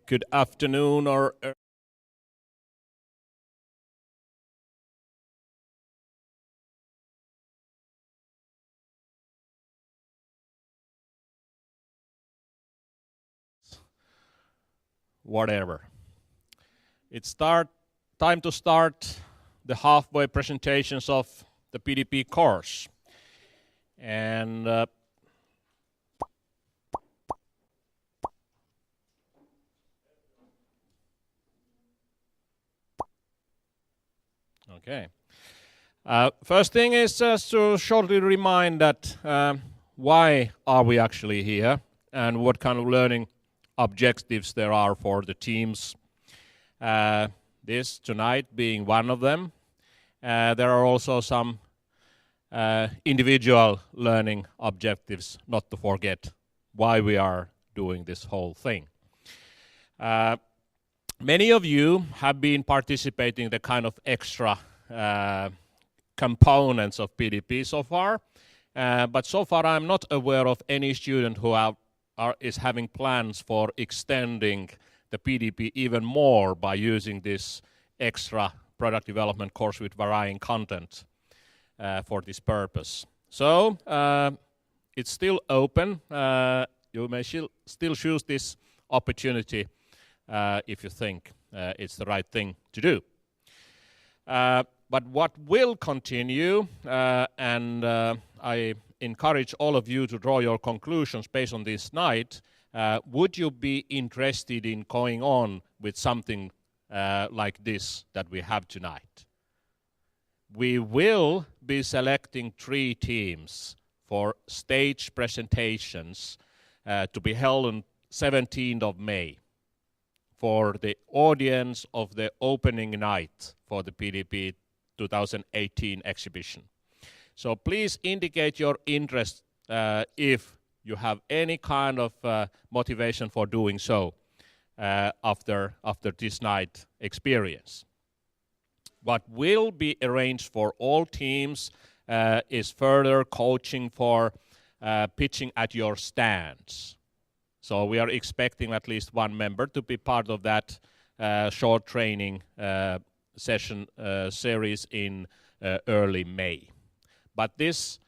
Good afternoon or whatever. It's time to start the halfway presentations of the PDP course. And okay. First thing is just to shortly remind that why are we actually here and what kind of learning objectives there are for the teams. This tonight being one of them. There are also some individual learning objectives, not to forget why we are doing this whole thing. Many of you have been participating in the kind of extra components of PDP so far, but so far I'm not aware of any student who is having plans for extending the PDP even more by using this extra product development course with varying content for this purpose. So it's still open. You may still choose this opportunity if you think it's the right thing to do. But what will continue, and I encourage all of you to draw your conclusions based on this night, would you be interested in going on with something like this that we have tonight? We will be selecting 3 teams for stage presentations to be held on 17th of May for the audience of the opening night for the PDP 2018 exhibition. So please indicate your interest if you have any kind of motivation for doing so after this night experience. What will be arranged for all teams is further coaching for pitching at your stands. So we are expecting at least one member to be part of that short training session series in early May. But this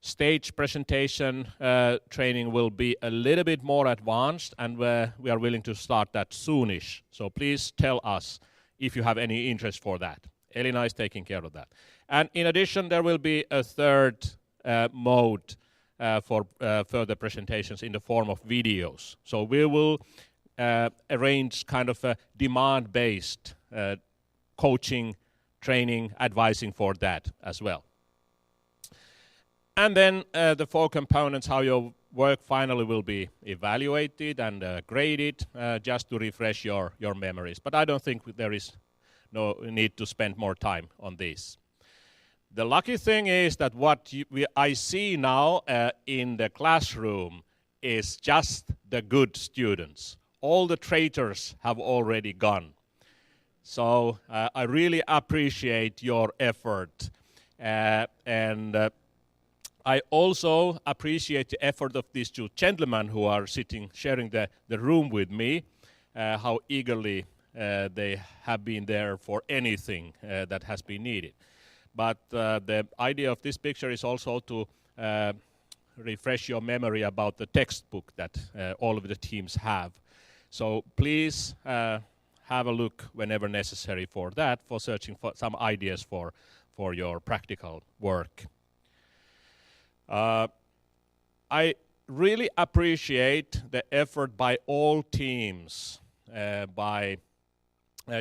stage presentation training will be a little bit more advanced, and we are willing to start that soonish. So please tell us if you have any interest for that. Elina is taking care of that. And in addition, there will be a third mode for further presentations in the form of videos. So we will arrange kind of a demand-based coaching, training, advising for that as well. And then the 4 components, how your work finally will be evaluated and graded, just to refresh your memories. But I don't think there is no need to spend more time on this. The lucky thing is that what I see now in the classroom is just the good students. All the traitors have already gone. So I really appreciate your effort. And I also appreciate the effort of these 2 gentlemen who are sharing the room with me, how eagerly they have been there for anything that has been needed. But the idea of this picture is also to refresh your memory about the textbook that all of the teams have. So please have a look whenever necessary for that, for searching for some ideas for your practical work. I really appreciate the effort by all teams by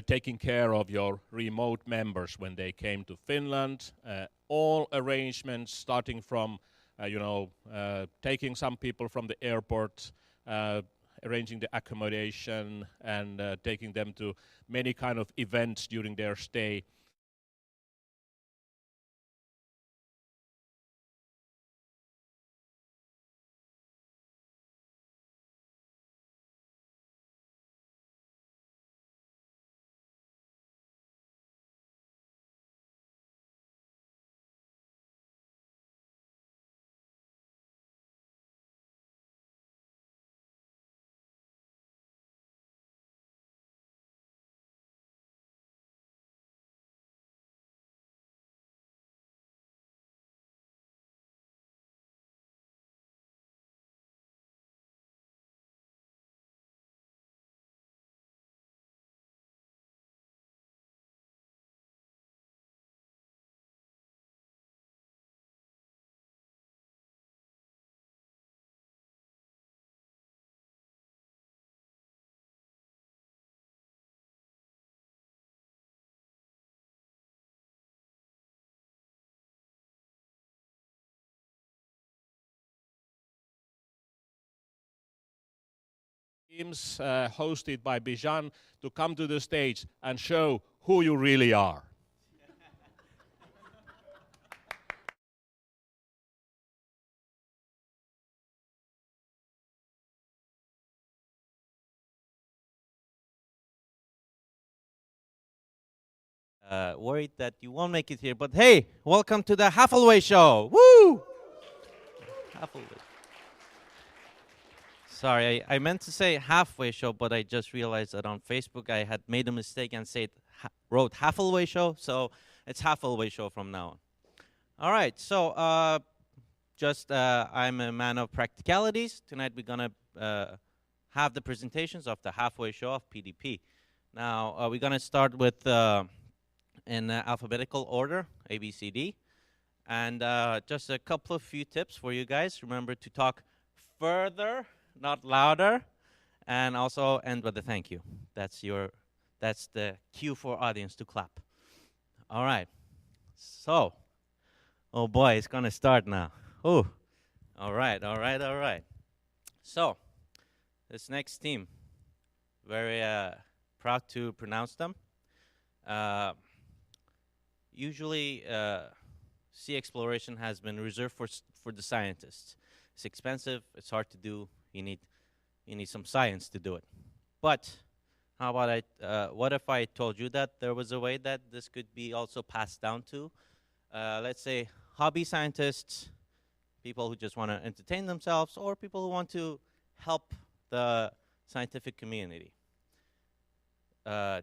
taking care of your remote members when they came to Finland. All arrangements starting from, taking some people from the airport, arranging the accommodation and taking them to many kind of events during their stay. teams hosted by Bijan to come to the stage and show who you really are. Worried that you won't make it here, but hey, welcome to the Halfway show. Woo! Halfway. Sorry, I meant to say halfway show, but I just realized that on Facebook I had made a mistake and wrote Halfway show, so it's Halfway show from now on. All right, so I'm a man of practicalities. Tonight we're gonna have the presentations of the Halfway show of PDP. Now we're gonna start with in alphabetical order, A, B, C, D. And just a couple of few tips for you guys. Remember to talk further, not louder, and also end with a thank you. That's the cue for audience to clap. All right. So, oh boy, it's gonna start now. Oh, all right. So, this next team, very proud to pronounce them. Usually, sea exploration has been reserved for the scientists. It's expensive. It's hard to do. You need some science to do it. But how about what if I told you that there was a way that this could be also passed down to, let's say, hobby scientists, people who just want to entertain themselves, or people who want to help the scientific community.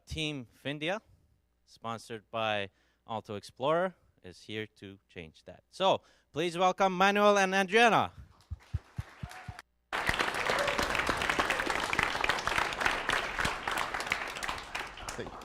Team Findia, sponsored by Aalto Explorer, is here to change that. So please welcome Manuel and Adriana. Thank you.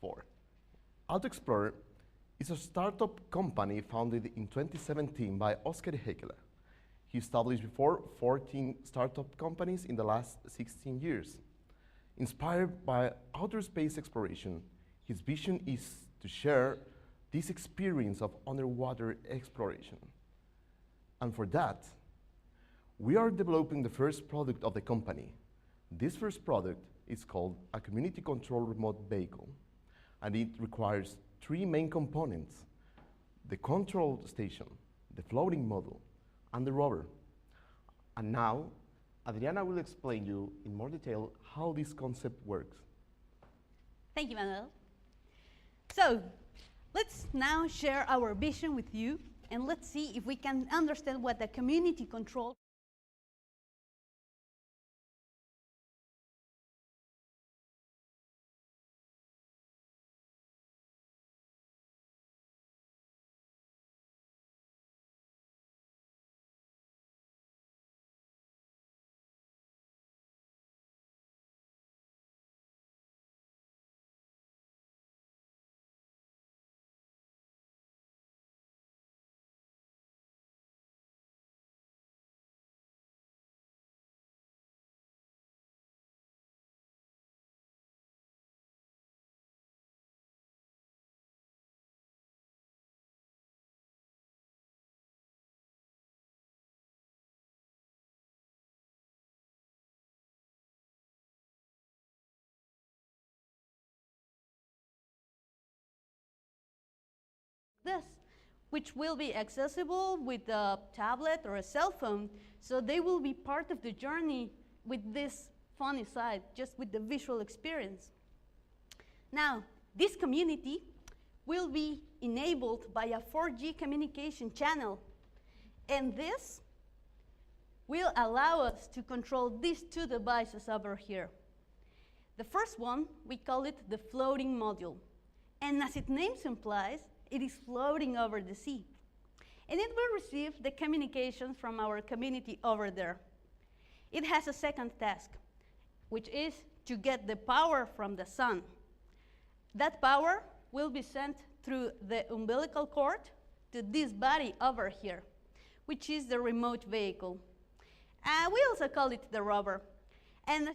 Four. Aalto Explorer is a startup company founded in 2017 by Oskar Heckele. He established before 14 startup companies in the last 16 years. Inspired by outer space exploration, his vision is to share this experience of underwater exploration. And for that, we are developing the first product of the company. This first product is called a community-controlled remote vehicle, and it requires three main components: the control station, the floating module, and the rover. And now, Adriana will explain you in more detail how this concept works. Thank you, Manuel. So, let's now share our vision with you, and let's see if we can understand what the community control this, which will be accessible with a tablet or a cell phone. So they will be part of the journey with this funny side, just with the visual experience. Now, this community will be enabled by a 4G communication channel. And this will allow us to control these two devices over here. The first one, we call it the floating module. And as its name implies, it is floating over the sea. And it will receive the communications from our community over there. It has a second task, which is to get the power from the sun. That power will be sent through the umbilical cord to this body over here, which is the remote vehicle. We also call it the rover. And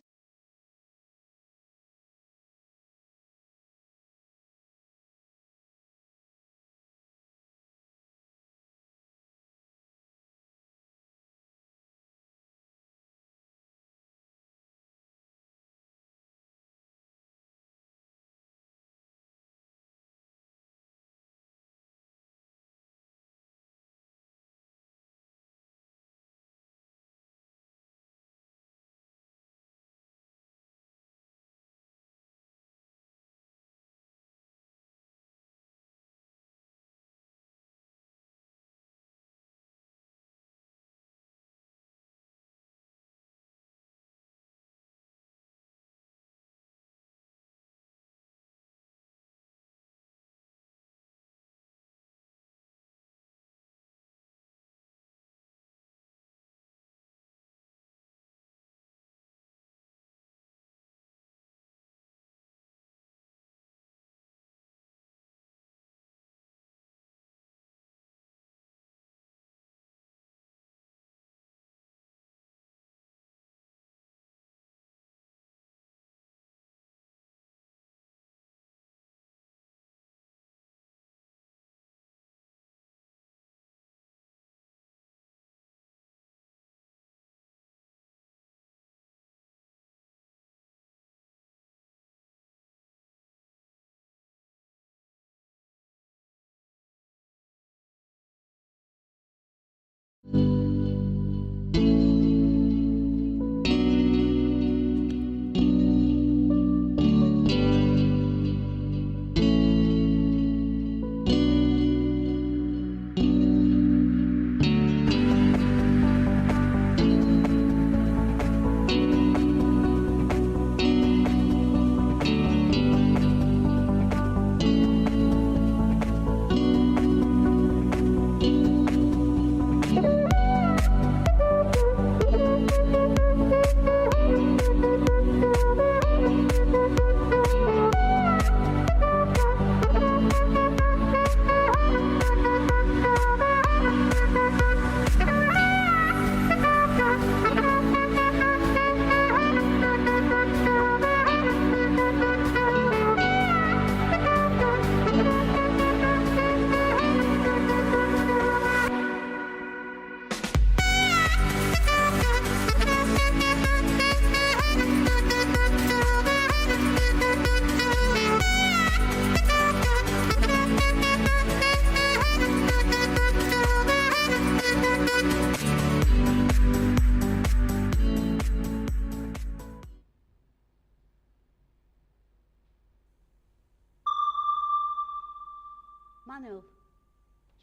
Manu,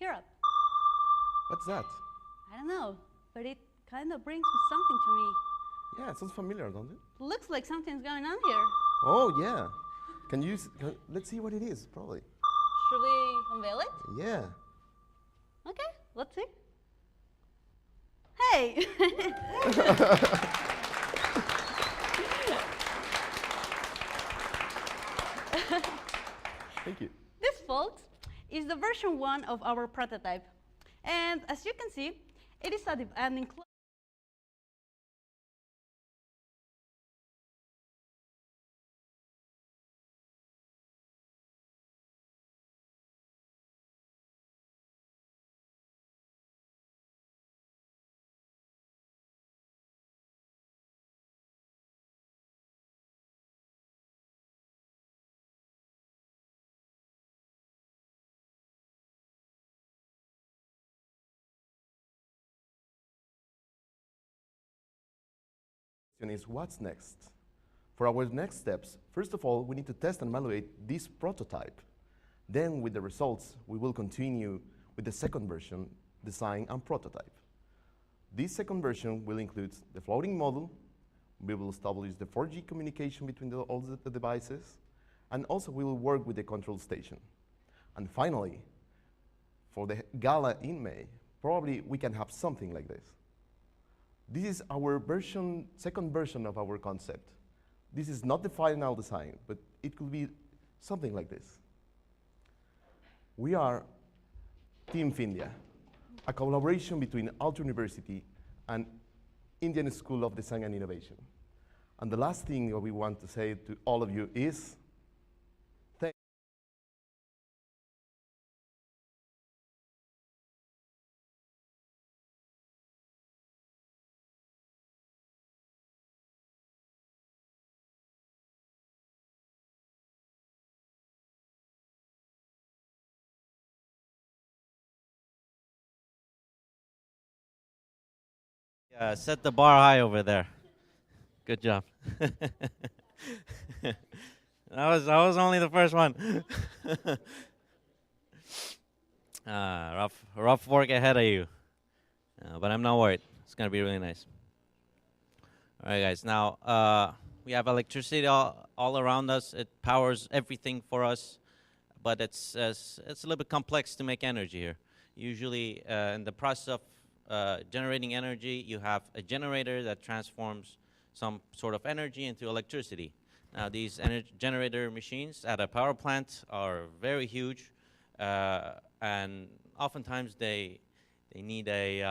you're up. What's that? I don't know, but it kind of brings something to me. Yeah, it sounds familiar, don't it? Looks like something's going on here. Oh, yeah. Let's see what it is, probably. Should we unveil it? Yeah. Okay, let's see. Hey! Thank you. This, folks, is the version 1 of our prototype. And as you can see, it is an enclosed question is, what's next? For our next steps, first of all, we need to test and evaluate this prototype. Then, with the results, we will continue with the second version, design and prototype. This second version will include the floating model. We will establish the 4G communication between all the devices, and also we will work with the control station. And finally, for the gala in May, probably we can have something like this. This is our second version of our concept. This is not the final design, but it could be something like this. We are Team Findia, a collaboration between Aalto University and Indian School of Design and Innovation. And the last thing that we want to say to all of you is, Set the bar high over there. Good job. that was only the first one. Rough work ahead of you. But I'm not worried. It's going to be really nice. All right, guys. Now, we have electricity all around us. It powers everything for us. But it's a little bit complex to make energy here. Usually, in the process of generating energy, you have a generator that transforms some sort of energy into electricity. Now, these generator machines at a power plant are very huge, and oftentimes they need a